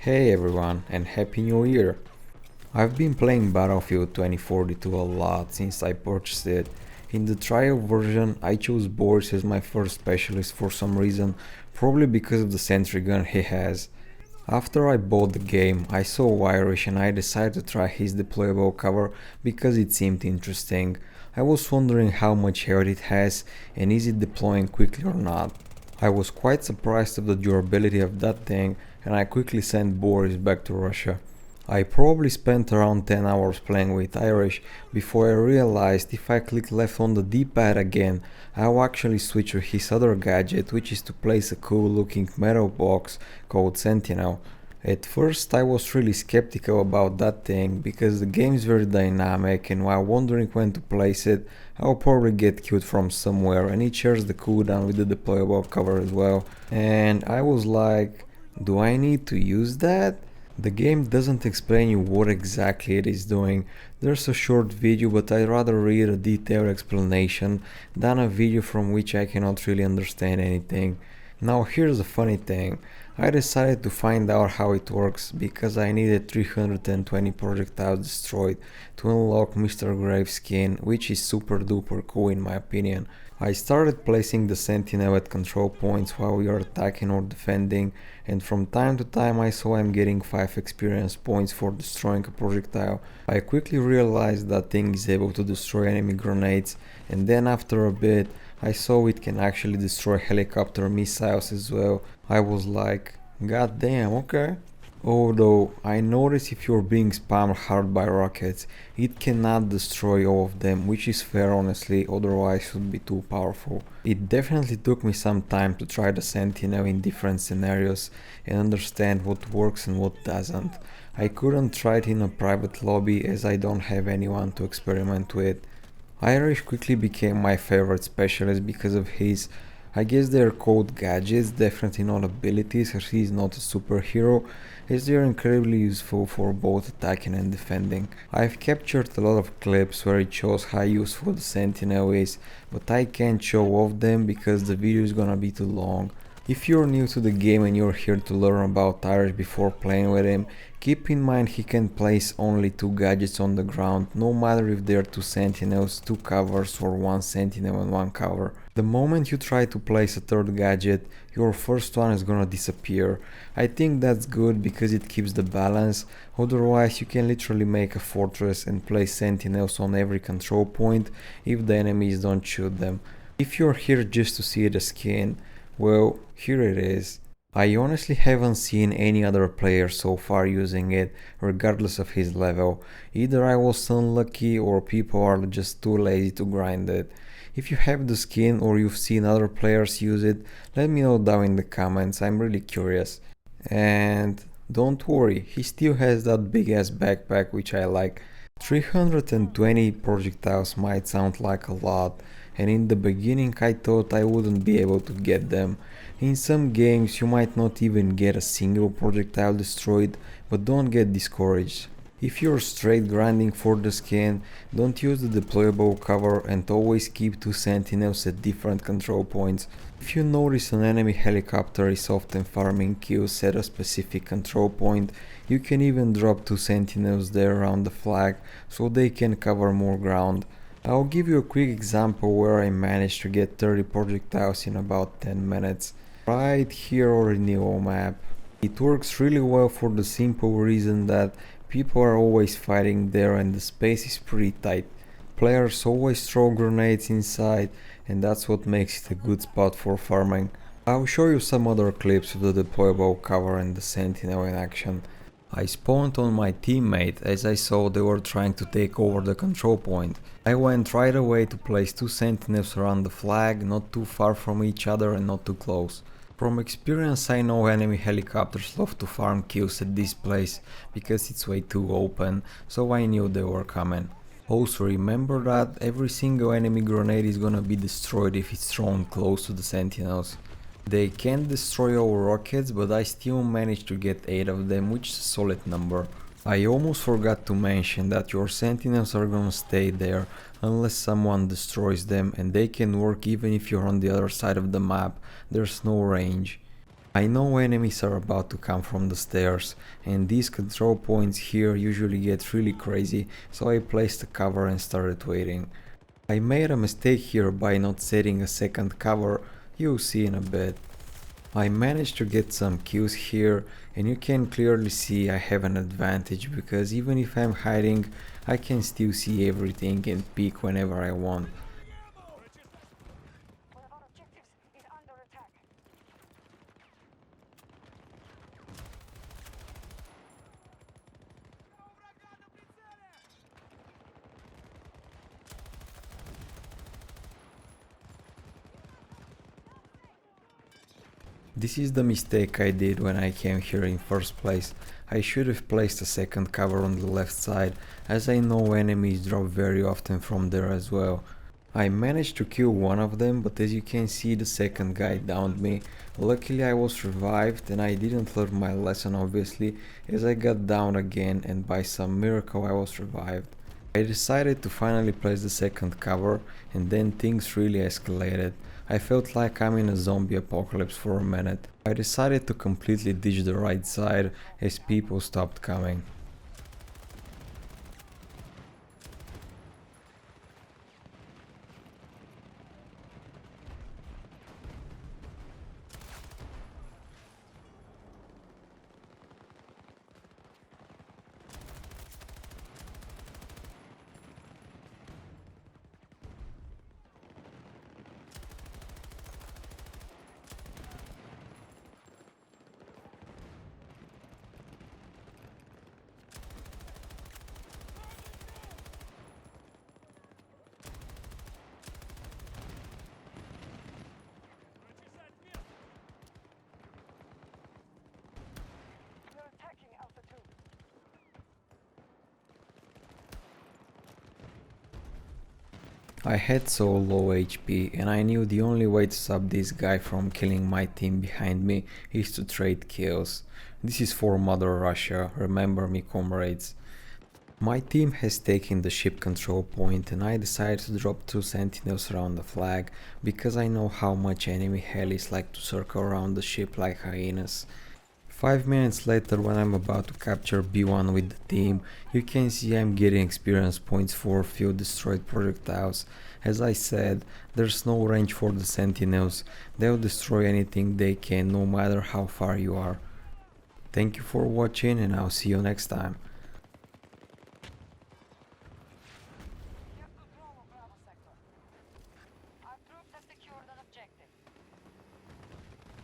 Hey everyone, and Happy New Year! I've been playing Battlefield 2042 a lot since I purchased it. In the trial version, I chose Boris as my first specialist for some reason, probably because of the sentry gun he has. After I bought the game, I saw Irish and I decided to try his deployable cover because it seemed interesting. I was wondering how much health it has and is it deploying quickly or not. I was quite surprised of the durability of that thing and I quickly sent Boris back to Russia. I probably spent around 10 hours playing with Irish before I realized if I click left on the D-pad again, I'll actually switch to his other gadget, which is to place a cool looking metal box called Sentinel. At first I was really skeptical about that thing because the game is very dynamic and while wondering when to place it, I'll probably get killed from somewhere and it shares the cooldown with the deployable cover as well. And I was like, do I need to use that? The game doesn't explain you what exactly it is doing. There's a short video, but I'd rather read a detailed explanation than a video from which I cannot really understand anything. Now here's the funny thing. I decided to find out how it works because I needed 320 projectiles destroyed to unlock Mr. Graves skin, which is super duper cool in my opinion. I started placing the sentinel at control points while we are attacking or defending, and from time to time I saw I'm getting 5 experience points for destroying a projectile. I quickly realized that thing is able to destroy enemy grenades, and then after a bit I saw it can actually destroy helicopter missiles as well. I was like, god damn, okay. Although I noticed if you're being spammed hard by rockets, it cannot destroy all of them, which is fair honestly, otherwise it would be too powerful. It definitely took me some time to try the Sentinel in different scenarios and understand what works and what doesn't. I couldn't try it in a private lobby as I don't have anyone to experiment with. Irish quickly became my favorite specialist because of his, I guess they're called gadgets, definitely not abilities as he is not a superhero, as they are incredibly useful for both attacking and defending. I've captured a lot of clips where it shows how useful the Sentinel is, but I can't show off them because the video is gonna be too long. If you're new to the game and you're here to learn about Irish before playing with him, keep in mind he can place only 2 gadgets on the ground, no matter if they're 2 sentinels, 2 covers or 1 sentinel and 1 cover. The moment you try to place a 3rd gadget, your first one is gonna disappear. I think that's good because it keeps the balance, otherwise you can literally make a fortress and place sentinels on every control point if the enemies don't shoot them. If you're here just to see the skin, well, here it is. I honestly haven't seen any other player so far using it, regardless of his level. Either I was unlucky or people are just too lazy to grind it. If you have the skin or you've seen other players use it, let me know down in the comments, I'm really curious. And don't worry, he still has that big ass backpack which I like. 320 projectiles might sound like a lot, and in the beginning I thought I wouldn't be able to get them. In some games you might not even get a single projectile destroyed, but don't get discouraged. If you're straight grinding for the skin, don't use the deployable cover and always keep 2 sentinels at different control points. If you notice an enemy helicopter is often farming kills at a specific control point, you can even drop 2 sentinels there around the flag so they can cover more ground. I'll give you a quick example where I managed to get 30 projectiles in about 10 minutes. Right here on the whole map. It works really well for the simple reason that people are always fighting there and the space is pretty tight. Players always throw grenades inside and that's what makes it a good spot for farming. I'll show you some other clips of the deployable cover and the sentinel in action. I spawned on my teammate as I saw they were trying to take over the control point. I went right away to place 2 sentinels around the flag, not too far from each other and not too close. From experience I know enemy helicopters love to farm kills at this place because it's way too open, so I knew they were coming. Also remember that every single enemy grenade is gonna be destroyed if it's thrown close to the sentinels. They can't destroy all rockets, but I still managed to get 8 of them, which is a solid number. I almost forgot to mention that your sentinels are gonna stay there unless someone destroys them, and they can work even if you're on the other side of the map, there's no range. I know enemies are about to come from the stairs, and these control points here usually get really crazy, so I placed a cover and started waiting. I made a mistake here by not setting a second cover, you'll see in a bit. I managed to get some kills here, and you can clearly see I have an advantage because even if I'm hiding, I can still see everything and peek whenever I want. This is the mistake I did when I came here in first place. I should have placed a second cover on the left side, as I know enemies drop very often from there as well. I managed to kill one of them, but as you can see the second guy downed me. Luckily I was revived and I didn't learn my lesson obviously, as I got down again and by some miracle I was revived. I decided to finally place the second cover, and then things really escalated. I felt like I'm in a zombie apocalypse for a minute. I decided to completely ditch the right side as people stopped coming. I had so low HP and I knew the only way to stop this guy from killing my team behind me is to trade kills. This is for Mother Russia, remember me comrades. My team has taken the ship control point and I decided to drop 2 sentinels around the flag because I know how much enemy helis like to circle around the ship like hyenas. 5 minutes later, when I'm about to capture B1 with the team, you can see I'm getting experience points for a few destroyed projectiles. As I said, there's no range for the sentinels, they'll destroy anything they can no matter how far you are. Thank you for watching and I'll see you next time.